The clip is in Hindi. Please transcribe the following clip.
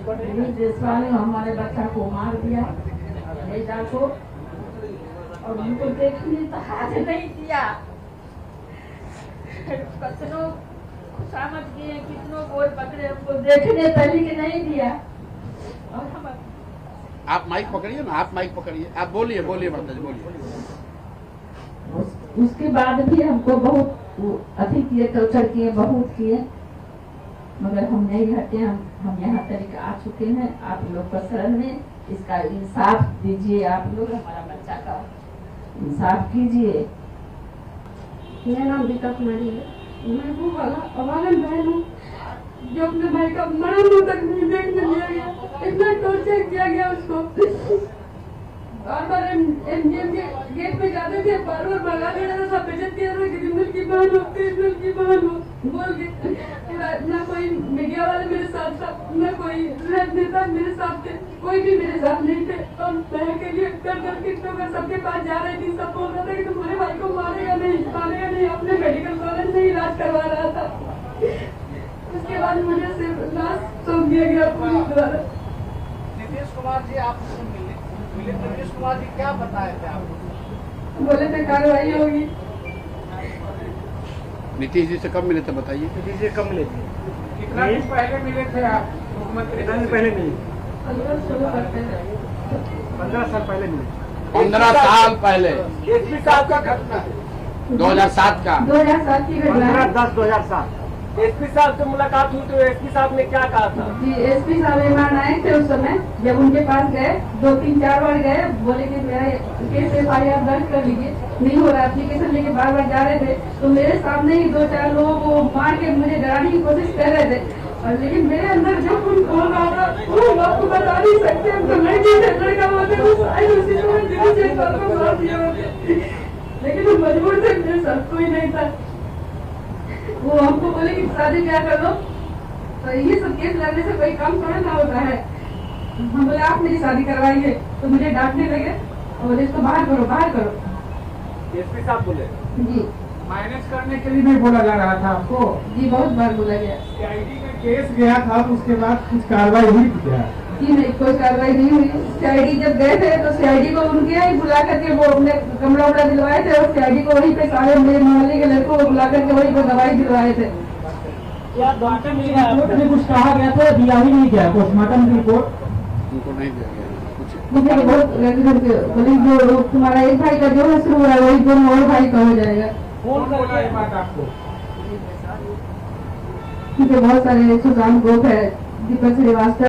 देशवाल ने हमारे बच्चा को मार दिया, बेटा को, और उनको देखने तो हाथ नहीं दिया। कितनों खुशामद किए, कितनों गोल पकड़े, हमको देखने तक नहीं दिया। और हम आप माइक पकड़िए ना, आप माइक पकड़िए, आप बोलिए बोलिए माता जी बोलिए। उसके बाद भी हमको बहुत अधिक किए, टॉर्चर किए, बहुत किए, मगर हम नहीं हटे। हम यहाँ तक आ चुके हैं। आप लोग का शरण में इसका इंसाफ दीजिए। आप लोग हमारा बच्चा का इंसाफ कीजिए। मेरा नाम गीता कुमारी है। मैं वो अवागन बहन हूँ जो अपने भाई का मरण तक नहीं देखने दिया गया। इतना टॉर्चर किया गया उसको। बार बार एमजीएम के गेट पे जाते थे, बार बार भगा दे रहा था, बेइज्जत किया था, क्रिमिनल की बहन हो, क्रिमिनल की बहन हो बोल के। ना कोई मीडिया वाले मेरे साथ था, ना कोई नेता मेरे साथ थे, कोई भी मेरे साथ नहीं थे। और बहन के लिए कर कितनों का सबके पास जा रही थी। सब बोल रहा था कि तुम्हारे भाई को मारेगा नहीं, अपने मेडिकल कॉलेज में इलाज करवा रहा था। उसके बाद मुझे सिर्फ लाश सौंप दिया गया पुलिस द्वारा। नीतीश कुमार जी आपसे मिले, नीतीश कुमार जी क्या बताए थे आपको? बोले थे कार्रवाई होगी। नीतीश जी से कब मिले थे बताइए। नीतीश जी कब मिले थे? कितना दिन पहले मिले थे आप मुख्यमंत्री? पहले नहीं, 15 साल पहले 15 साल पहले मिले। 15 साल पहले, एसपी साहब का घटना है 2007 का। 2007 की घटना है। 15/10/2007। एसपी साहब से मुलाकात हुई तो एसपी साहब ने क्या कहा था? जी, एसपी साहब मेहमान आए थे उस समय। जब उनके पास गए, 2-3-4 बार गए, बोले कि मेरा केस FIR दर्ज कर लीजिए। नहीं हो रहा, एप्लीकेशन लेके बार बार जा रहे थे। तो मेरे सामने ही 2-4 लोगों को मार के मुझे डराने की कोशिश कर रहे थे। और लेकिन मेरे अंदर जो खून खोल रहा था वो आपको बता नहीं सकते। हम तो लड़की थे, लड़का होते तो शायद उसी समय दिल्ली से को मार दिए होते। लेकिन हम मजबूर थे, मेरे साथ कोई नहीं था। वो हमको बोले कि शादी ब्याह कर लो। तो ये सब केस लगने से कोई काम थोड़ा ना होता है। हम बोले आप मेरी शादी करवाइए। तो मुझे डांटने लगे और बोले इसको बाहर करो, बाहर करो। एसपी साहब बोले जी माइनस करने के लिए भी बोला जा रहा था आपको? जी, बहुत बार बोला गया। CID का केस गया था, उसके बाद कुछ कार्रवाई हुई थी क्या? जी नहीं, कोई कार्रवाई नहीं हुई। CID जब गए थे तो CID को उनके यहाँ ही बुला करके वो अपने कमरा उमरा दिलवाए थे। और CID को वहीं पे सारे मेरे मोहल्ले के लड़कों को बुला करके वहीं पे दवाई दिलवाए थे। रिपोर्ट में कुछ कहा गया था, दिया ही नहीं गया पोस्टमार्टम की रिपोर्ट? उनको नहीं दिया गया कुछ। मुझे बहुत बोली जो तुम्हारा एक भाई का जो है शुरू हुआ है वही दोनों और भाई का हो जाएगा। कौन बोला ये बात आपको? बहुत सारे सुजान गोप है, दीपक श्रीवास्तव।